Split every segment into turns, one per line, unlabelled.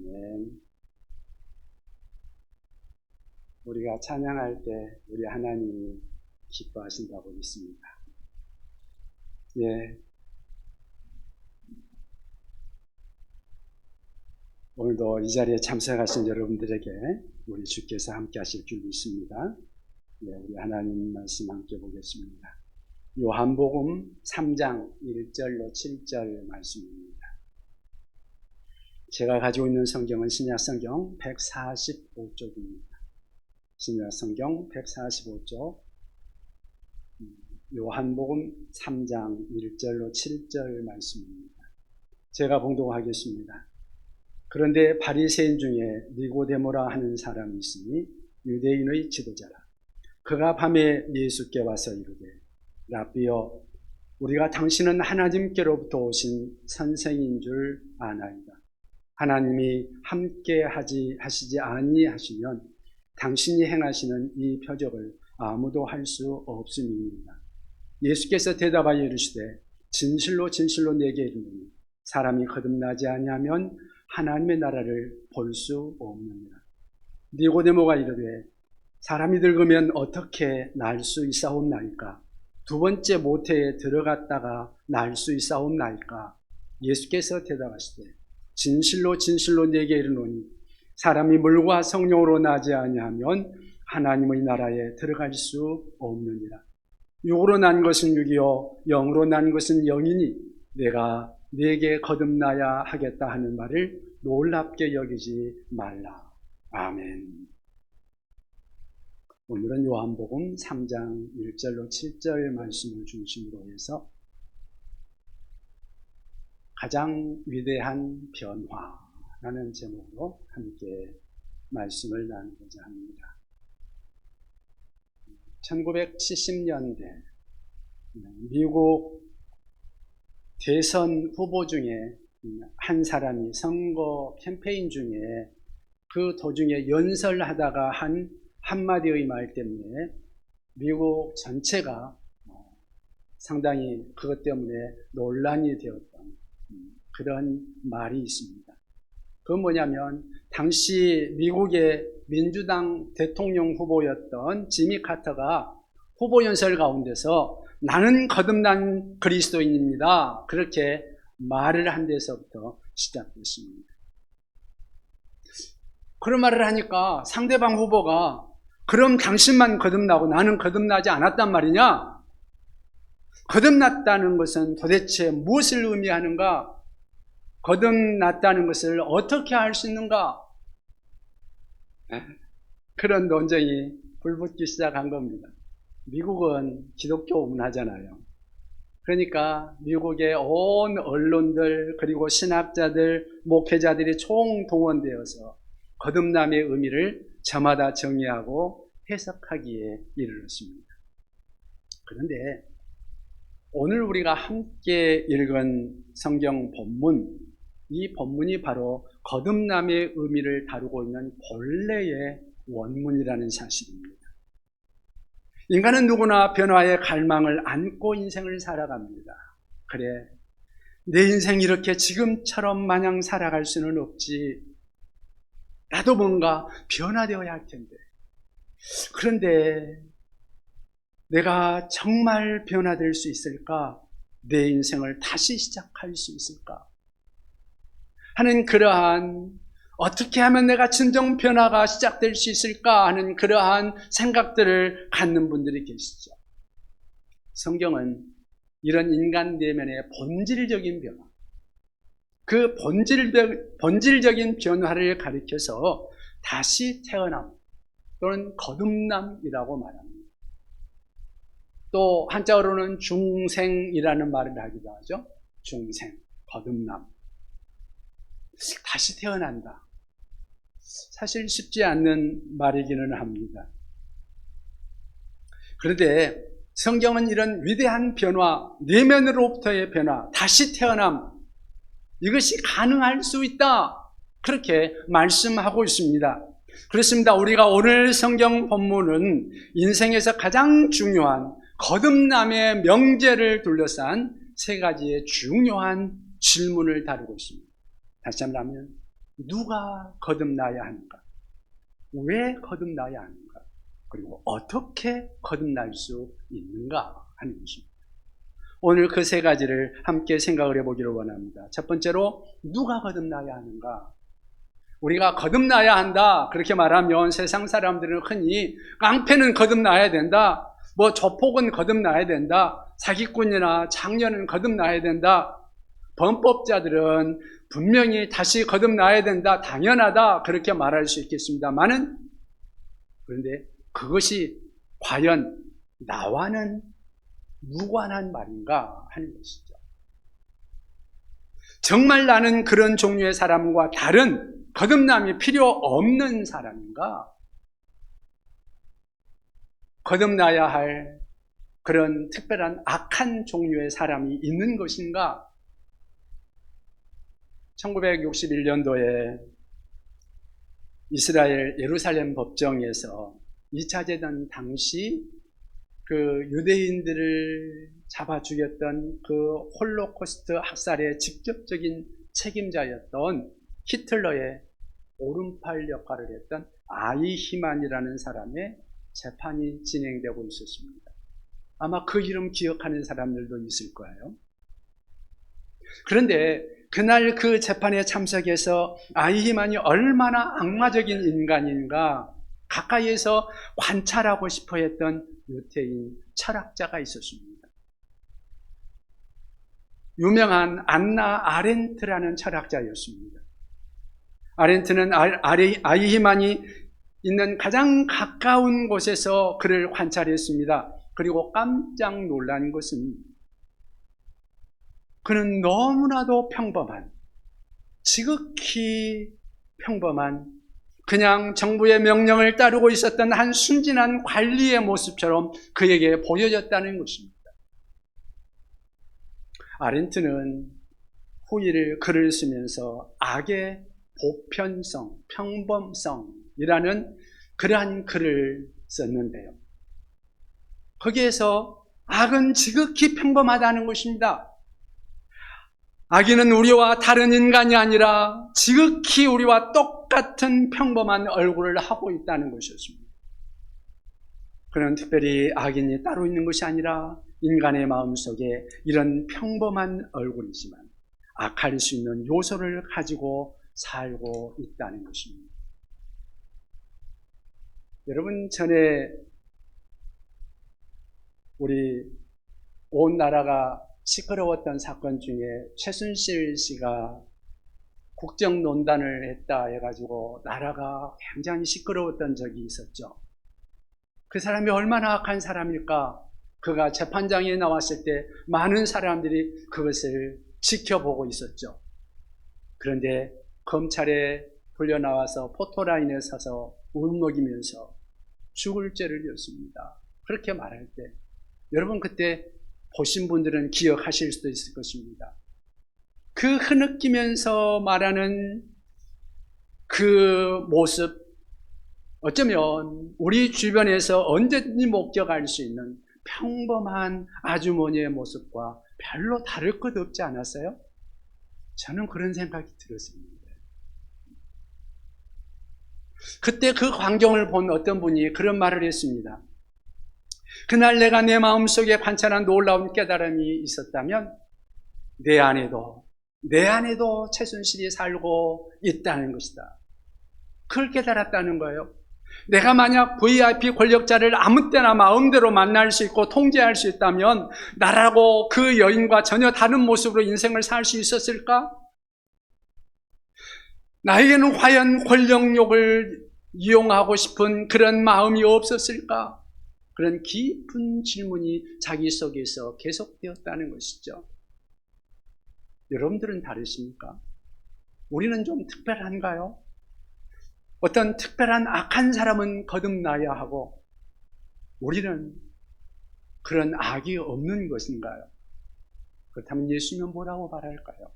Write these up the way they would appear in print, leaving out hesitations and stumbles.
아멘. 우리가 찬양할 때 우리 하나님이 기뻐하신다고 믿습니다. 예. 오늘도 이 자리에 참석하신 여러분들에게 우리 주께서 함께 하실 줄 믿습니다. 예, 우리 하나님 말씀 함께 보겠습니다. 요한복음 3장 1절로 7절 말씀입니다. 제가 가지고 있는 성경은 신약성경 145쪽입니다. 신약성경 145쪽 요한복음 3장 1절로 7절 말씀입니다. 제가 봉독하겠습니다. 그런데 바리새인 중에 니고데모라 하는 사람이 있으니 유대인의 지도자라. 그가 밤에 예수께 와서 이르되 라삐여, 우리가 당신은 하나님께로부터 오신 선생인 줄 아나이다. 하나님이 함께 하시지 아니하시면 당신이 행하시는 이 표적을 아무도 할 수 없음이니이다. 예수께서 대답하여 이르시되 진실로 진실로 내게 이르노니 사람이 거듭나지 아니하면 하나님의 나라를 볼 수 없느니라. 니고데모가 이르되 사람이 늙으면 어떻게 날 수 있사옵나이까? 두 번째 모태에 들어갔다가 날 수 있사옵나이까? 예수께서 대답하시되 진실로 진실로 내게 이르노니 사람이 물과 성령으로 나지 아니하면 하나님의 나라에 들어갈 수 없느니라. 육으로 난 것은 육이요 영으로 난 것은 영이니 내가 네게 거듭나야 하겠다 하는 말을 놀랍게 여기지 말라. 아멘. 오늘은 요한복음 3장 1절로 7절 말씀을 중심으로 해서 가장 위대한 변화라는 제목으로 함께 말씀을 나누고자 합니다. 1970년대 미국 대선 후보 중에 한 사람이 선거 캠페인 중에 그 도중에 연설하다가 한 한마디의 말 때문에 미국 전체가 상당히 그것 때문에 논란이 되었던 그런 말이 있습니다. 그건 뭐냐면 당시 미국의 민주당 대통령 후보였던 지미 카터가 후보 연설 가운데서 나는 거듭난 그리스도인입니다. 그렇게 말을 한 데서부터 시작됐습니다. 그런 말을 하니까 상대방 후보가 그럼 당신만 거듭나고 나는 거듭나지 않았단 말이냐? 거듭났다는 것은 도대체 무엇을 의미하는가? 거듭났다는 것을 어떻게 알 수 있는가? 그런 논쟁이 불붙기 시작한 겁니다. 미국은 기독교 문화잖아요. 그러니까 미국의 온 언론들 그리고 신학자들, 목회자들이 총동원되어서 거듭남의 의미를 저마다 정의하고 해석하기에 이르렀습니다. 그런데 오늘 우리가 함께 읽은 성경 본문, 이 본문이 바로 거듭남의 의미를 다루고 있는 본래의 원문이라는 사실입니다. 인간은 누구나 변화의 갈망을 안고 인생을 살아갑니다. 그래, 내 인생 이렇게 지금처럼 마냥 살아갈 수는 없지. 나도 뭔가 변화되어야 할 텐데. 그런데 내가 정말 변화될 수 있을까? 내 인생을 다시 시작할 수 있을까? 하는 그러한 어떻게 하면 내가 진정 변화가 시작될 수 있을까 하는 그러한 생각들을 갖는 분들이 계시죠. 성경은 이런 인간 내면의 본질적인 변화, 그 본질적인 변화를 가리켜서 다시 태어남 또는 거듭남이라고 말합니다. 또 한자어로는 중생이라는 말을 하기도 하죠. 중생, 거듭남. 다시 태어난다. 사실 쉽지 않는 말이기는 합니다. 그런데 성경은 이런 위대한 변화, 내면으로부터의 변화, 다시 태어남, 이것이 가능할 수 있다. 그렇게 말씀하고 있습니다. 그렇습니다. 우리가 오늘 성경 본문은 인생에서 가장 중요한 거듭남의 명제를 둘러싼 세 가지의 중요한 질문을 다루고 있습니다. 다시 한번 하면 누가 거듭나야 하는가? 왜 거듭나야 하는가? 그리고 어떻게 거듭날 수 있는가 하는 것입니다. 오늘 그 세 가지를 함께 생각을 해보기를 원합니다. 첫 번째로 누가 거듭나야 하는가? 우리가 거듭나야 한다 그렇게 말하면 세상 사람들은 흔히 깡패는 거듭나야 된다, 뭐 조폭은 거듭나야 된다, 사기꾼이나 장녀는 거듭나야 된다, 범법자들은 분명히 다시 거듭나야 된다, 당연하다 그렇게 말할 수 있겠습니다만은, 그런데 그것이 과연 나와는 무관한 말인가 하는 것이죠. 정말 나는 그런 종류의 사람과 다른 거듭남이 필요 없는 사람인가? 거듭나야 할 그런 특별한 악한 종류의 사람이 있는 것인가? 1961년도에 이스라엘 예루살렘 법정에서 2차 대전 당시 그 유대인들을 잡아 죽였던 그 홀로코스트 학살의 직접적인 책임자였던 히틀러의 오른팔 역할을 했던 아이히만이라는 사람의 재판이 진행되고 있었습니다. 아마 그 이름 기억하는 사람들도 있을 거예요. 그런데 그날 그 재판에 참석해서 아이히만이 얼마나 악마적인 인간인가 가까이에서 관찰하고 싶어 했던 유태인 철학자가 있었습니다. 유명한 안나 아렌트라는 철학자였습니다. 아렌트는 아이히만이 있는 가장 가까운 곳에서 그를 관찰했습니다. 그리고 깜짝 놀란 것은 그는 너무나도 평범한, 지극히 평범한, 그냥 정부의 명령을 따르고 있었던 한 순진한 관리의 모습처럼 그에게 보여졌다는 것입니다. 아렌트는 후일 글을 쓰면서 악의 보편성, 평범성이라는 그러한 글을 썼는데요. 거기에서 악은 지극히 평범하다는 것입니다. 악인은 우리와 다른 인간이 아니라 지극히 우리와 똑같은 평범한 얼굴을 하고 있다는 것이었습니다. 그는 특별히 악인이 따로 있는 것이 아니라 인간의 마음속에 이런 평범한 얼굴이지만 악할 수 있는 요소를 가지고 살고 있다는 것입니다. 여러분, 전에 우리 온 나라가 시끄러웠던 사건 중에 최순실 씨가 국정농단을 했다 해가지고 나라가 굉장히 시끄러웠던 적이 있었죠. 그 사람이 얼마나 악한 사람일까? 그가 재판장에 나왔을 때 많은 사람들이 그것을 지켜보고 있었죠. 그런데 검찰에 불려나와서 포토라인에 서서 울먹이면서 죽을 죄를 졌습니다. 그렇게 말할 때 여러분 그때 보신 분들은 기억하실 수도 있을 것입니다. 그 흐느끼면서 말하는 그 모습, 어쩌면 우리 주변에서 언제든지 목격할 수 있는 평범한 아주머니의 모습과 별로 다를 것 없지 않았어요? 저는 그런 생각이 들었습니다. 그때 그 광경을 본 어떤 분이 그런 말을 했습니다. 그날 내가 내 마음속에 관찰한 놀라운 깨달음이 있었다면 내 안에도 최순실이 살고 있다는 것이다. 그걸 깨달았다는 거예요. 내가 만약 VIP 권력자를 아무 때나 마음대로 만날 수 있고 통제할 수 있다면 나라고 그 여인과 전혀 다른 모습으로 인생을 살 수 있었을까? 나에게는 과연 권력욕을 이용하고 싶은 그런 마음이 없었을까? 그런 깊은 질문이 자기 속에서 계속되었다는 것이죠. 여러분들은 다르십니까? 우리는 좀 특별한가요? 어떤 특별한 악한 사람은 거듭나야 하고 우리는 그런 악이 없는 것인가요? 그렇다면 예수님은 뭐라고 말할까요?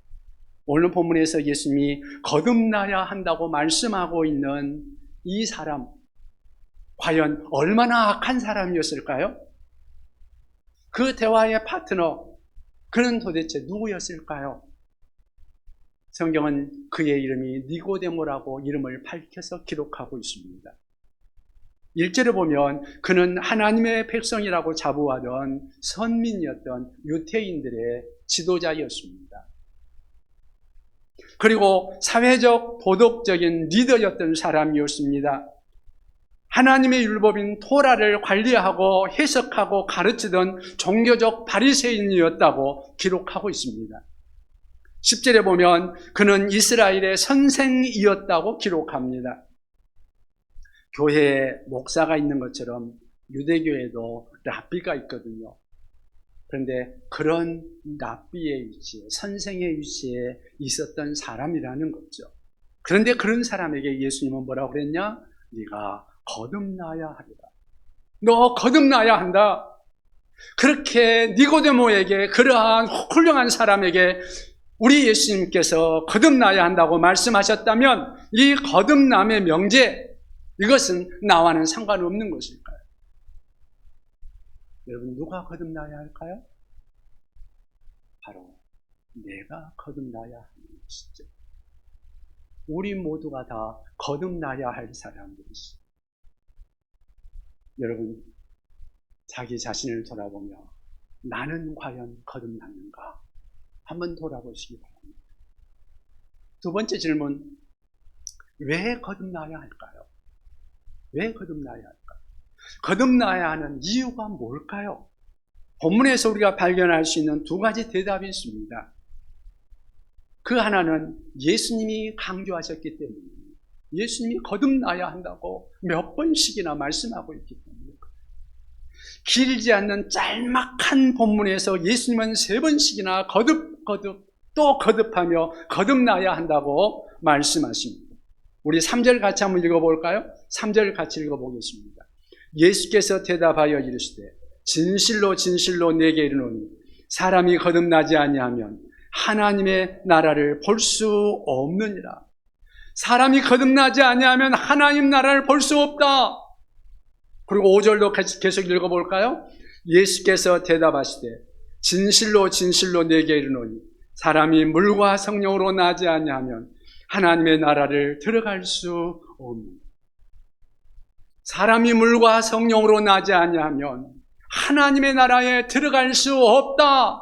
오늘 본문에서 예수님이 거듭나야 한다고 말씀하고 있는 이 사람, 과연 얼마나 악한 사람이었을까요? 그 대화의 파트너, 그는 도대체 누구였을까요? 성경은 그의 이름이 니고데모라고 이름을 밝혀서 기록하고 있습니다. 1절에 보면 그는 하나님의 백성이라고 자부하던 선민이었던 유대인들의 지도자였습니다. 그리고 사회적 도덕적인 리더였던 사람이었습니다. 하나님의 율법인 토라를 관리하고 해석하고 가르치던 종교적 바리새인이었다고 기록하고 있습니다. 10절에 보면 그는 이스라엘의 선생이었다고 기록합니다. 교회에 목사가 있는 것처럼 유대교에도 랍비가 있거든요. 그런데 그런 랍비의 위치에, 선생의 위치에 있었던 사람이라는 거죠. 그런데 그런 사람에게 예수님은 뭐라고 그랬냐? 네가 거듭나야 하리라. 너 거듭나야 한다. 그렇게 니고데모에게, 그러한 훌륭한 사람에게 우리 예수님께서 거듭나야 한다고 말씀하셨다면 이 거듭남의 명제, 이것은 나와는 상관없는 것일까요? 여러분, 누가 거듭나야 할까요? 바로 내가 거듭나야 하는 것이죠. 우리 모두가 다 거듭나야 할 사람들이시죠. 여러분, 자기 자신을 돌아보며 나는 과연 거듭났는가? 한번 돌아보시기 바랍니다. 두 번째 질문, 왜 거듭나야 할까요? 왜 거듭나야 할까요? 거듭나야 하는 이유가 뭘까요? 본문에서 우리가 발견할 수 있는 두 가지 대답이 있습니다. 그 하나는 예수님이 강조하셨기 때문입니다. 예수님이 거듭나야 한다고 몇 번씩이나 말씀하고 있기 때문에, 길지 않는 짤막한 본문에서 예수님은 3번씩이나 거듭 또 거듭하며 거듭나야 한다고 말씀하십니다. 우리 3절 같이 한번 읽어볼까요? 3절 같이 읽어보겠습니다. 예수께서 대답하여 이르시되 진실로 진실로 내게 이르노니 사람이 거듭나지 아니하면 하나님의 나라를 볼 수 없느니라. 사람이 거듭나지 아니하면 하나님 나라를 볼 수 없다. 그리고 5절도 계속 읽어볼까요? 예수께서 대답하시되 진실로 진실로 내게 이르노니 사람이 물과 성령으로 나지 아니하면 하나님의 나라를 들어갈 수 없느니라. 사람이 물과 성령으로 나지 아니하면 하나님의 나라에 들어갈 수 없다.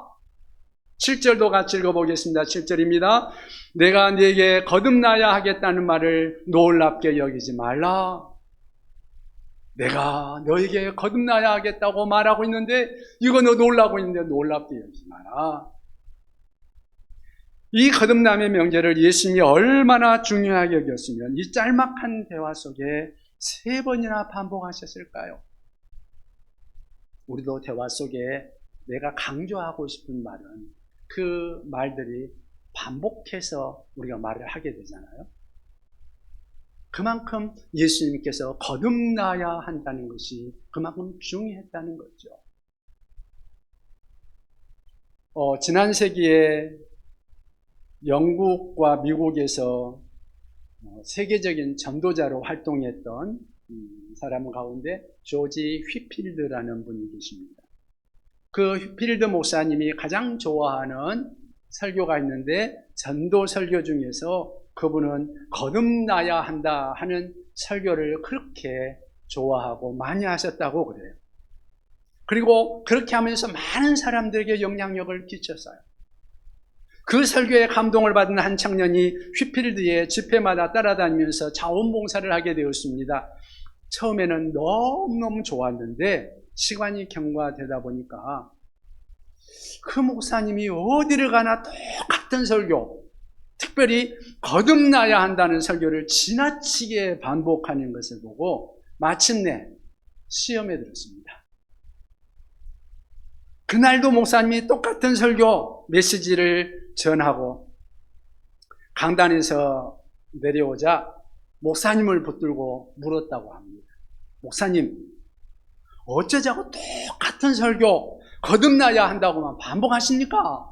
7절도 같이 읽어보겠습니다. 7절입니다. 내가 네게 거듭나야 하겠다는 말을 놀랍게 여기지 말라. 내가 너에게 거듭나야 하겠다고 말하고 있는데 이거 너 놀라고 있는데 놀랍게 여기지 마라. 이 거듭남의 명제를 예수님이 얼마나 중요하게 여겼으면 이 짤막한 대화 속에 3번이나 반복하셨을까요? 우리도 대화 속에 내가 강조하고 싶은 말은 그 말들이 반복해서 우리가 말을 하게 되잖아요. 그만큼 예수님께서 거듭나야 한다는 것이 그만큼 중요했다는 거죠. 지난 세기에 영국과 미국에서 세계적인 전도자로 활동했던 사람 가운데 조지 휘필드라는 분이 계십니다. 그 휘필드 목사님이 가장 좋아하는 설교가 있는데 전도 설교 중에서 그분은 거듭나야 한다 하는 설교를 그렇게 좋아하고 많이 하셨다고 그래요. 그리고 그렇게 하면서 많은 사람들에게 영향력을 끼쳤어요. 그 설교에 감동을 받은 한 청년이 휘필드의 집회마다 따라다니면서 자원봉사를 하게 되었습니다. 처음에는 너무너무 좋았는데 시간이 경과되다 보니까 그 목사님이 어디를 가나 똑같은 설교, 특별히 거듭나야 한다는 설교를 지나치게 반복하는 것을 보고 마침내 시험에 들었습니다. 그날도 목사님이 똑같은 설교 메시지를 전하고 강단에서 내려오자 목사님을 붙들고 물었다고 합니다. 목사님, 어쩌자고 똑같은 설교 거듭나야 한다고만 반복하십니까?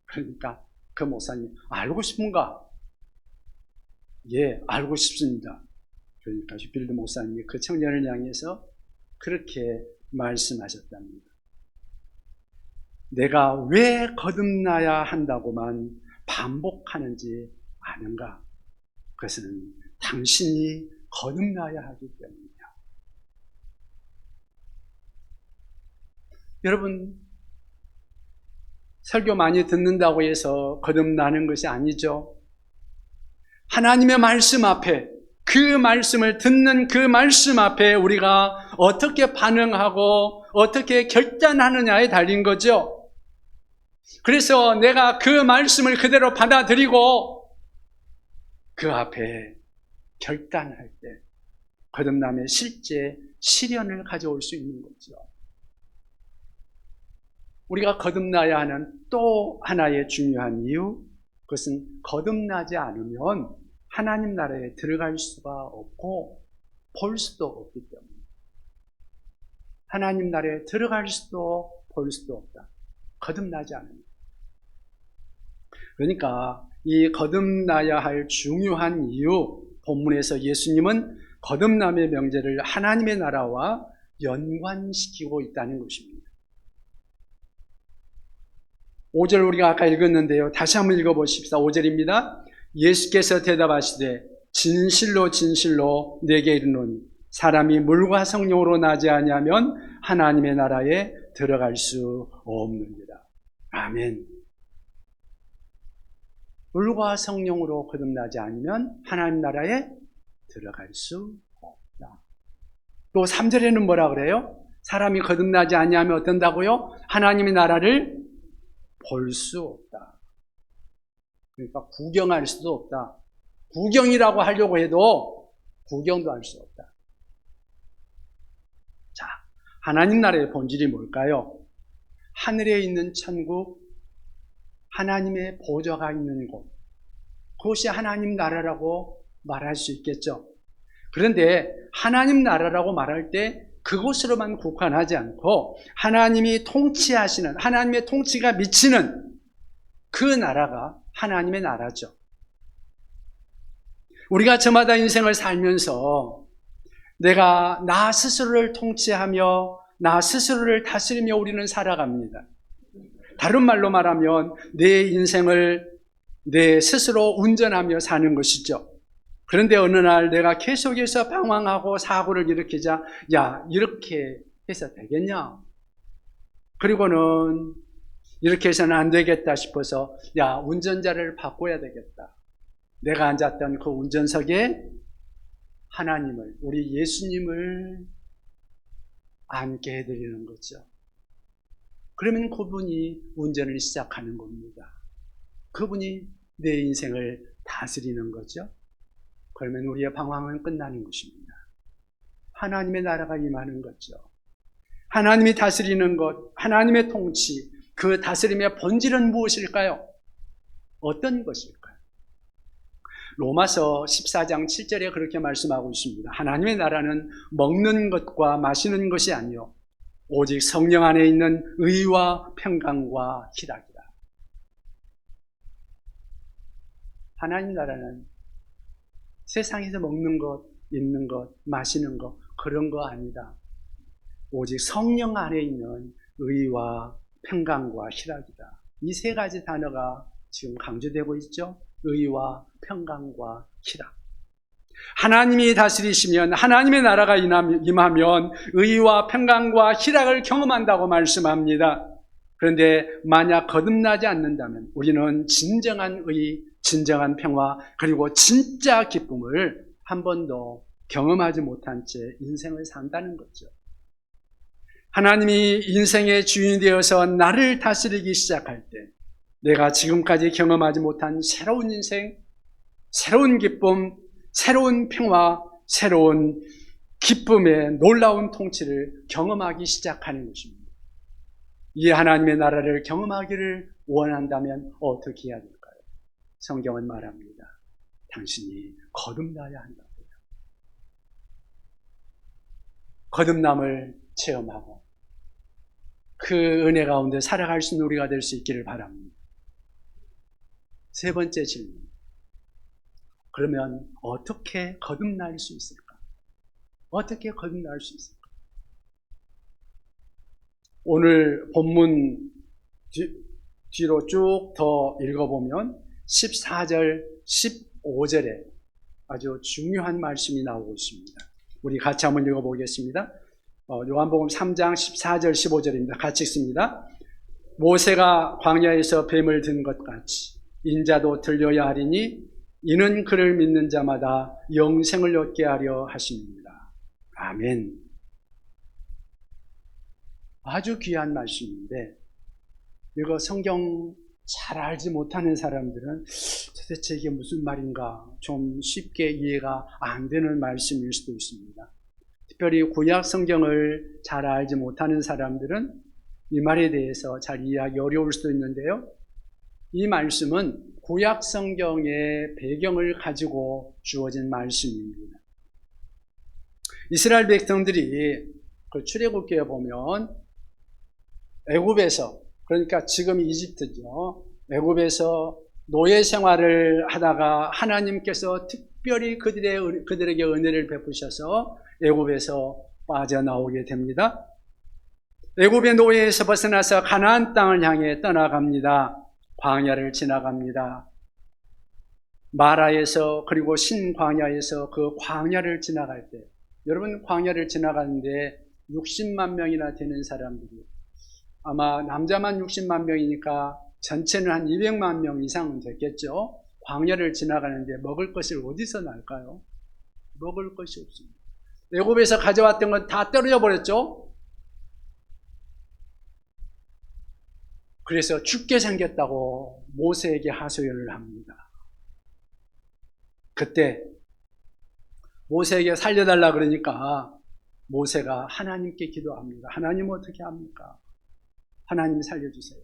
그러니까 그 목사님, 알고 싶은가? 예, 알고 싶습니다. 그러니까 휘필드 목사님이 그 청년을 향해서 그렇게 말씀하셨답니다. 내가 왜 거듭나야 한다고만 반복하는지 아는가? 그것은 당신이 거듭나야 하기 때문이야. 여러분, 설교 많이 듣는다고 해서 거듭나는 것이 아니죠. 하나님의 말씀 앞에, 그 말씀을 듣는 그 말씀 앞에 우리가 어떻게 반응하고 어떻게 결단하느냐에 달린 거죠. 그래서 내가 그 말씀을 그대로 받아들이고 그 앞에 결단할 때 거듭남의 실제 실현을 가져올 수 있는 거죠. 우리가 거듭나야 하는 또 하나의 중요한 이유, 그것은 거듭나지 않으면 하나님 나라에 들어갈 수가 없고 볼 수도 없기 때문에, 하나님 나라에 들어갈 수도 볼 수도 없다. 거듭나지 않으면. 그러니까 이 거듭나야 할 중요한 이유, 본문에서 예수님은 거듭남의 명제를 하나님의 나라와 연관시키고 있다는 것입니다. 5절 우리가 아까 읽었는데요. 다시 한번 읽어보십시다. 5절입니다. 예수께서 대답하시되 진실로 진실로 내게 이르노니 사람이 물과 성령으로 나지 아니하면 하나님의 나라에 들어갈 수 없느니라. 아멘. 물과 성령으로 거듭나지 않으면 하나님 나라에 들어갈 수 없다. 또 3절에는 뭐라 그래요? 사람이 거듭나지 아니하면 어떤다고요? 하나님의 나라를 볼 수 없다. 그러니까 구경할 수도 없다. 구경이라고 하려고 해도 구경도 할 수 없다. 자, 하나님 나라의 본질이 뭘까요? 하늘에 있는 천국, 하나님의 보좌가 있는 곳, 그것이 하나님 나라라고 말할 수 있겠죠. 그런데 하나님 나라라고 말할 때 그곳으로만 국한하지 않고 하나님이 통치하시는, 하나님의 통치가 미치는 그 나라가 하나님의 나라죠. 우리가 저마다 인생을 살면서 내가 나 스스로를 통치하며 나 스스로를 다스리며 우리는 살아갑니다. 다른 말로 말하면 내 인생을 내 스스로 운전하며 사는 것이죠. 그런데 어느 날 내가 계속해서 방황하고 사고를 일으키자, 야, 이렇게 해서 되겠냐? 그리고는 이렇게 해서는 안 되겠다 싶어서, 야, 운전자를 바꿔야 되겠다. 내가 앉았던 그 운전석에 하나님을, 우리 예수님을 앉게 해드리는 거죠. 그러면 그분이 운전을 시작하는 겁니다. 그분이 내 인생을 다스리는 거죠. 그러면 우리의 방황은 끝나는 것입니다. 하나님의 나라가 임하는 거죠. 하나님이 다스리는 것, 하나님의 통치, 그 다스림의 본질은 무엇일까요? 어떤 것일까요? 로마서 14장 7절에 그렇게 말씀하고 있습니다. 하나님의 나라는 먹는 것과 마시는 것이 아니요 오직 성령 안에 있는 의와 평강과 희락이다. 하나님 나라는 세상에서 먹는 것, 입는 것, 마시는 것, 그런 거 아니다. 오직 성령 안에 있는 의와 평강과 희락이다. 이 세 가지 단어가 지금 강조되고 있죠. 의와 평강과 희락. 하나님이 다스리시면, 하나님의 나라가 임하면 의와 평강과 희락을 경험한다고 말씀합니다. 그런데 만약 거듭나지 않는다면 우리는 진정한 의, 진정한 평화, 그리고 진짜 기쁨을 한 번도 경험하지 못한 채 인생을 산다는 거죠. 하나님이 인생의 주인이 되어서 나를 다스리기 시작할 때 내가 지금까지 경험하지 못한 새로운 인생, 새로운 기쁨, 새로운 평화, 새로운 기쁨의 놀라운 통치를 경험하기 시작하는 것입니다. 이 하나님의 나라를 경험하기를 원한다면 어떻게 해야 될까요? 성경은 말합니다. 당신이 거듭나야 한다고요. 거듭남을 체험하고 그 은혜 가운데 살아갈 수 있는 우리가 될 수 있기를 바랍니다. 세 번째 질문. 그러면 어떻게 거듭날 수 있을까? 어떻게 거듭날 수 있을까? 오늘 본문 뒤로 쭉 더 읽어보면 14절, 15절에 아주 중요한 말씀이 나오고 있습니다. 우리 같이 한번 읽어보겠습니다. 요한복음 3장 14절, 15절입니다. 같이 읽습니다. 모세가 광야에서 뱀을 든 것 같이 인자도 들려야 하리니 이는 그를 믿는 자마다 영생을 얻게 하려 하십니다. 아멘. 아주 귀한 말씀인데 이거 성경 잘 알지 못하는 사람들은 도대체 이게 무슨 말인가 좀 쉽게 이해가 안 되는 말씀일 수도 있습니다. 특별히 구약 성경을 잘 알지 못하는 사람들은 이 말에 대해서 잘 이해하기 어려울 수도 있는데요. 이 말씀은 구약 성경의 배경을 가지고 주어진 말씀입니다. 이스라엘 백성들이 그 출애굽기에 보면 애굽에서, 그러니까 지금 이집트죠. 애굽에서 노예 생활을 하다가 하나님께서 특별히 그들에게 은혜를 베푸셔서 애굽에서 빠져나오게 됩니다. 애굽의 노예에서 벗어나서 가나안 땅을 향해 떠나갑니다. 광야를 지나갑니다. 마라에서 그리고 신광야에서 그 광야를 지나갈 때, 여러분 광야를 지나가는데 60만 명이나 되는 사람들이, 아마 남자만 60만 명이니까 전체는 한 200만 명 이상은 됐겠죠. 광야를 지나가는데 먹을 것을 어디서 날까요? 먹을 것이 없습니다. 애굽에서 가져왔던 건 다 떨어져 버렸죠. 그래서 죽게 생겼다고 모세에게 하소연을 합니다. 그때 모세에게 살려달라 그러니까 모세가 하나님께 기도합니다. 하나님 어떻게 합니까? 하나님 살려주세요.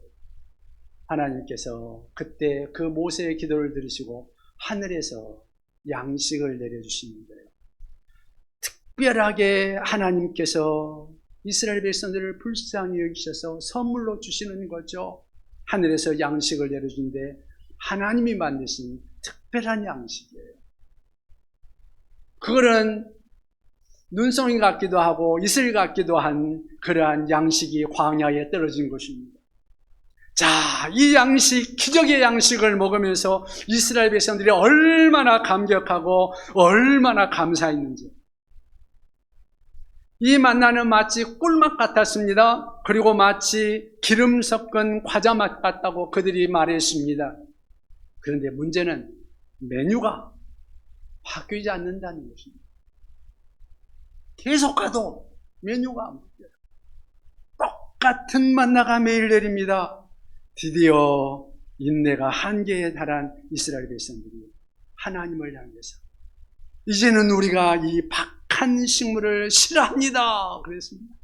하나님께서 그때 그 모세의 기도를 들으시고 하늘에서 양식을 내려주시는데요. 특별하게 하나님께서 이스라엘 백성들을 불쌍히 여기셔서 선물로 주시는 거죠. 하늘에서 양식을 내려주는데 하나님이 만드신 특별한 양식이에요. 그거는 눈송이 같기도 하고 이슬 같기도 한 그러한 양식이 광야에 떨어진 것입니다. 자, 이 양식, 기적의 양식을 먹으면서 이스라엘 백성들이 얼마나 감격하고 얼마나 감사했는지. 이 만나는 마치 꿀맛 같았습니다. 그리고 마치 기름 섞은 과자 맛 같다고 그들이 말했습니다. 그런데 문제는 메뉴가 바뀌지 않는다는 것입니다. 계속 가도 메뉴가 안 바뀌어요. 똑같은 만나가 매일 내립니다. 드디어 인내가 한계에 달한 이스라엘 백성들이 하나님을 향해서 이제는 우리가 이 박한 식물을 싫어합니다. 그랬습니다.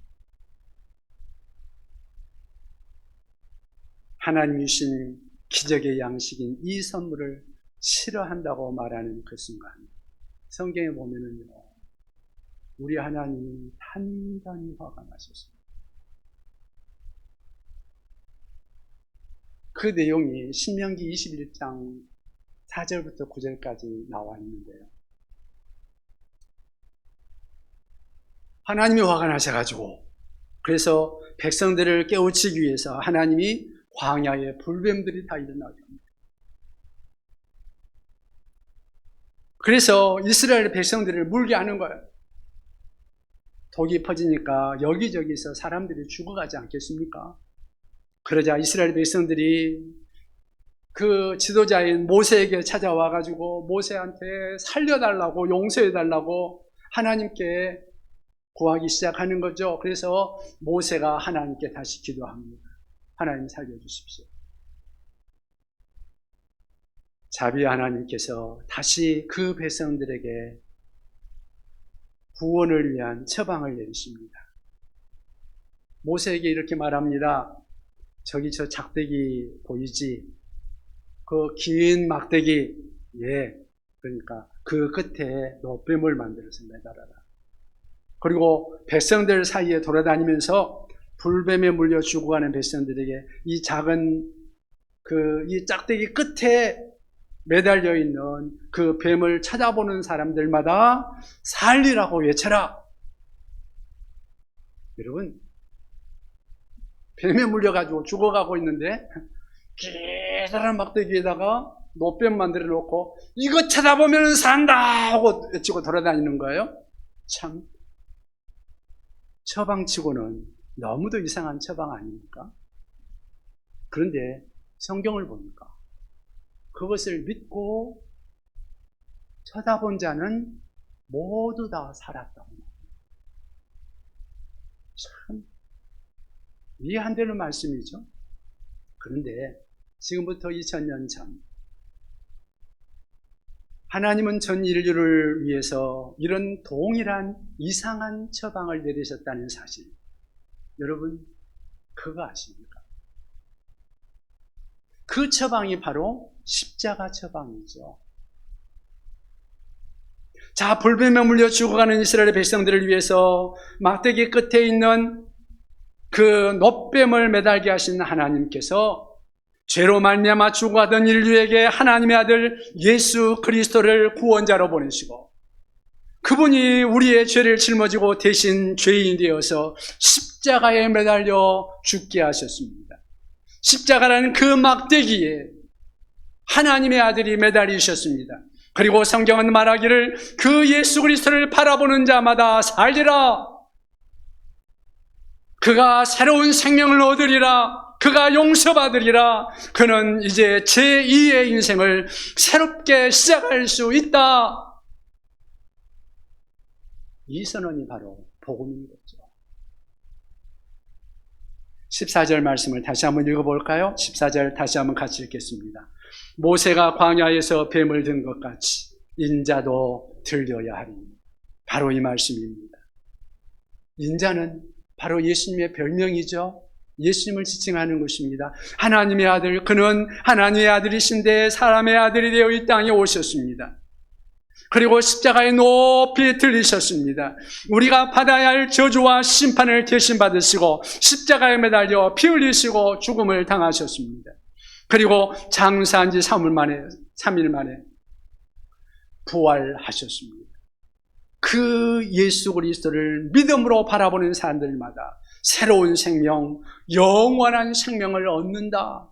하나님이 주신 기적의 양식인 이 선물을 싫어한다고 말하는 그 순간 성경에 보면은요, 우리 하나님이 단단히 화가 나셨습니다. 그 내용이 신명기 21장 4절부터 9절까지 나와 있는데요. 하나님이 화가 나셔가지고 그래서 백성들을 깨우치기 위해서 하나님이 광야에 불뱀들이 다 일어나게 합니다. 그래서 이스라엘 백성들을 물게 하는 거예요. 독이 퍼지니까 여기저기서 사람들이 죽어가지 않겠습니까? 그러자 이스라엘 백성들이 그 지도자인 모세에게 찾아와가지고 모세한테 살려달라고 용서해달라고 하나님께 구하기 시작하는 거죠. 그래서 모세가 하나님께 다시 기도합니다. 하나님 살려주십시오. 자비 하나님께서 다시 그 백성들에게 구원을 위한 처방을 내리십니다. 모세에게 이렇게 말합니다. 저기 저 작대기 보이지? 그 긴 막대기, 예, 그러니까 그 끝에 노뱀을 만들어서 매달아라. 그리고 백성들 사이에 돌아다니면서 불뱀에 물려 죽어가는 백성들에게 이 작은 이 짝대기 끝에 매달려 있는 그 뱀을 찾아보는 사람들마다 살리라고 외쳐라. 여러분, 뱀에 물려가지고 죽어가고 있는데 기다란 막대기에다가 노뱀 만들어 놓고 이거 쳐다보면 산다 하고 외치고 돌아다니는 거예요. 참 처방치고는 너무도 이상한 처방 아닙니까? 그런데 성경을 보니까 그것을 믿고 쳐다본 자는 모두 다 살았다고. 참 이해 안 되는 말씀이죠. 그런데 지금부터 2000년 전 하나님은 전 인류를 위해서 이런 동일한 이상한 처방을 내리셨다는 사실, 여러분 그거 아십니까? 그 처방이 바로 십자가 처방이죠. 자, 볼뱀에 물려 죽어가는 이스라엘의 백성들을 위해서 막대기 끝에 있는 그 노뱀을 매달게 하신 하나님께서 죄로 말미암아 죽어가던 인류에게 하나님의 아들 예수 그리스도를 구원자로 보내시고, 그분이 우리의 죄를 짊어지고 대신 죄인이 되어서 십자가에 매달려 죽게 하셨습니다. 십자가라는 그 막대기에 하나님의 아들이 매달리셨습니다. 그리고 성경은 말하기를 그 예수 그리스도를 바라보는 자마다 살리라, 그가 새로운 생명을 얻으리라, 그가 용서받으리라, 그는 이제 제2의 인생을 새롭게 시작할 수 있다. 이 선언이 바로 복음인 거죠. 14절 말씀을 다시 한번 읽어볼까요? 14절 다시 한번 같이 읽겠습니다. 모세가 광야에서 뱀을 든 것 같이 인자도 들려야 하리니. 바로 이 말씀입니다. 인자는 바로 예수님의 별명이죠. 예수님을 지칭하는 것입니다. 하나님의 아들, 그는 하나님의 아들이신데 사람의 아들이 되어 이 땅에 오셨습니다. 그리고 십자가에 높이 들리셨습니다. 우리가 받아야 할 저주와 심판을 대신 받으시고 십자가에 매달려 피 흘리시고 죽음을 당하셨습니다. 그리고 장사한 지 3일 만에 부활하셨습니다. 그 예수 그리스도를 믿음으로 바라보는 사람들마다 새로운 생명, 영원한 생명을 얻는다.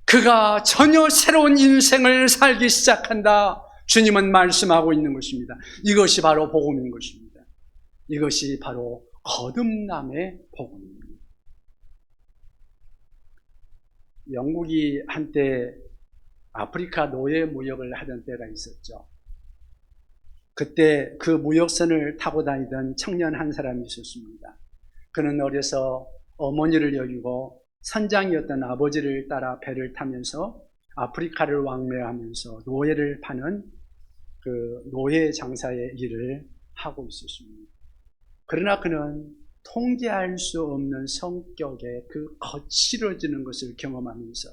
그가 전혀 새로운 인생을 살기 시작한다. 주님은 말씀하고 있는 것입니다. 이것이 바로 복음인 것입니다. 이것이 바로 거듭남의 복음입니다. 영국이 한때 아프리카 노예 무역을 하던 때가 있었죠. 그때 그 무역선을 타고 다니던 청년 한 사람이 있었습니다. 그는 어려서 어머니를 여기고 선장이었던 아버지를 따라 배를 타면서 아프리카를 왕래하면서 노예를 파는 그 노예 장사의 일을 하고 있었습니다. 그러나 그는 통제할 수 없는 성격의 그 거칠어지는 것을 경험하면서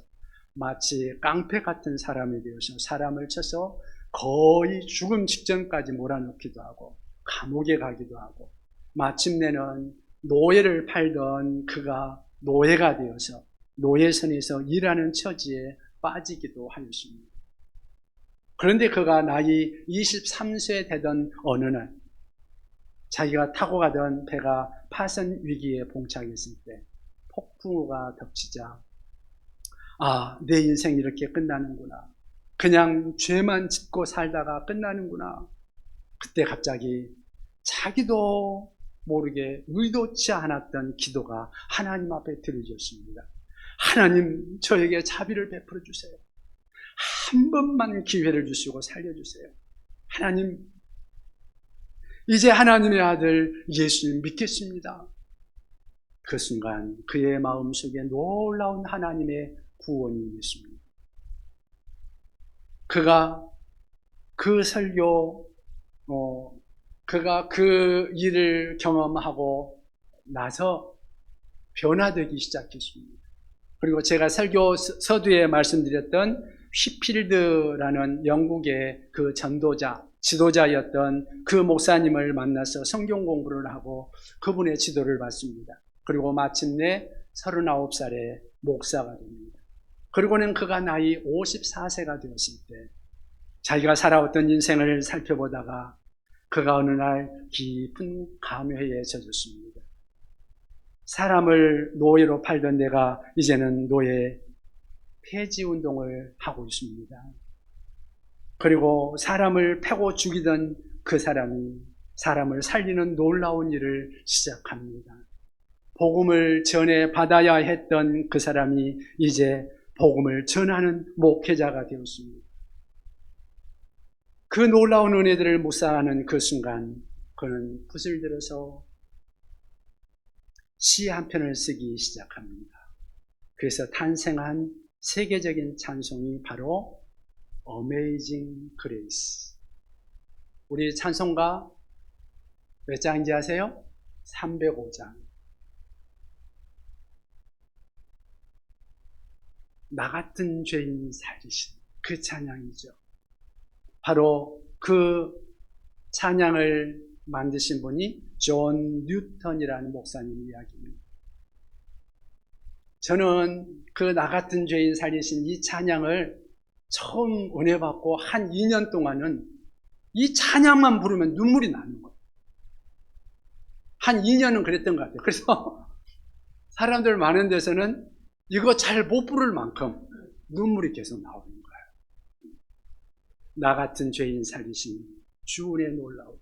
마치 깡패 같은 사람이 되어서 사람을 쳐서 거의 죽음 직전까지 몰아넣기도 하고 감옥에 가기도 하고, 마침내는 노예를 팔던 그가 노예가 되어서 노예선에서 일하는 처지에 빠지기도 하였습니다. 그런데 그가 나이 23세 되던 어느 날 자기가 타고 가던 배가 파선 위기에 봉착했을 때 폭풍우가 덮치자, 아, 내 인생 이렇게 끝나는구나, 그냥 죄만 짓고 살다가 끝나는구나. 그때 갑자기 자기도 모르게 의도치 않았던 기도가 하나님 앞에 드려졌습니다. 하나님, 저에게 자비를 베풀어 주세요. 한 번만 기회를 주시고 살려주세요. 하나님, 이제 하나님의 아들 예수님 믿겠습니다. 그 순간 그의 마음속에 놀라운 하나님의 구원이 있습니다. 그가 그 설교, 그가 그 일을 경험하고 나서 변화되기 시작했습니다. 그리고 제가 설교 서두에 말씀드렸던 휘필드라는 영국의 그 전도자, 지도자였던 그 목사님을 만나서 성경 공부를 하고 그분의 지도를 받습니다. 그리고 마침내 39살에 목사가 됩니다. 그리고는 그가 나이 54세가 되었을 때 자기가 살아왔던 인생을 살펴보다가 그가 어느 날 깊은 감회에 젖었습니다. 사람을 노예로 팔던 내가 이제는 노예 폐지 운동을 하고 있습니다. 그리고 사람을 패고 죽이던 그 사람이 사람을 살리는 놀라운 일을 시작합니다. 복음을 전해 받아야 했던 그 사람이 이제 복음을 전하는 목회자가 되었습니다. 그 놀라운 은혜들을 묵상하는 그 순간 그는 붓을 들어서 시 한 편을 쓰기 시작합니다. 그래서 탄생한 세계적인 찬송이 바로 Amazing Grace. 우리 찬송가 몇 장인지 아세요? 305장. 나 같은 죄인 살리신 그 찬양이죠. 바로 그 찬양을 만드신 분이 존 뉴턴이라는 목사님 이야기입니다. 저는 그 나 같은 죄인 살리신 이 찬양을 처음 은혜 받고 한 2년 동안은 이 찬양만 부르면 눈물이 나는 거예요. 한 2년은 그랬던 것 같아요. 그래서 사람들 많은 데서는 이거 잘 못 부를 만큼 눈물이 계속 나오는 거예요. 나 같은 죄인 살리신 주의 놀라움,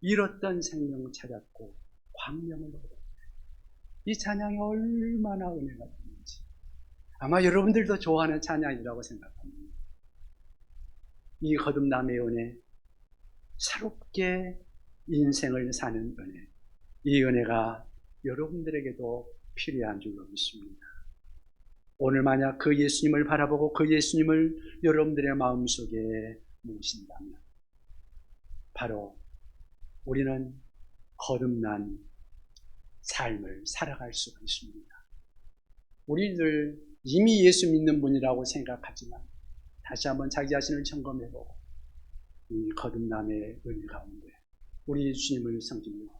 잃었던 생명 찾았고 광명을 얻었다. 이 찬양이 얼마나 은혜가 되는지 아마 여러분들도 좋아하는 찬양이라고 생각합니다. 이 거듭남의 은혜, 새롭게 인생을 사는 은혜, 이 은혜가 여러분들에게도 필요한 줄로 믿습니다. 오늘 만약 그 예수님을 바라보고 그 예수님을 여러분들의 마음속에 모신다면 바로 우리는 거듭난 삶을 살아갈 수가 있습니다. 우리들 이미 예수 믿는 분이라고 생각하지만 다시 한번 자기 자신을 점검해보고 이 거듭남의 은혜 가운데 우리 주님을 섬기며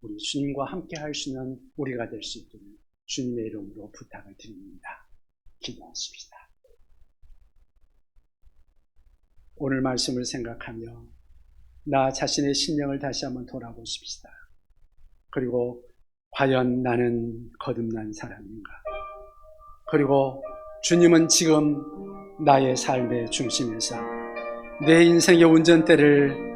우리 주님과 함께 할 수 있는 우리가 될 수 있도록 주님의 이름으로 부탁을 드립니다. 기도하십시다. 오늘 말씀을 생각하며 나 자신의 심령을 다시 한번 돌아보십시다. 그리고 과연 나는 거듭난 사람인가? 그리고 주님은 지금 나의 삶의 중심에서 내 인생의 운전대를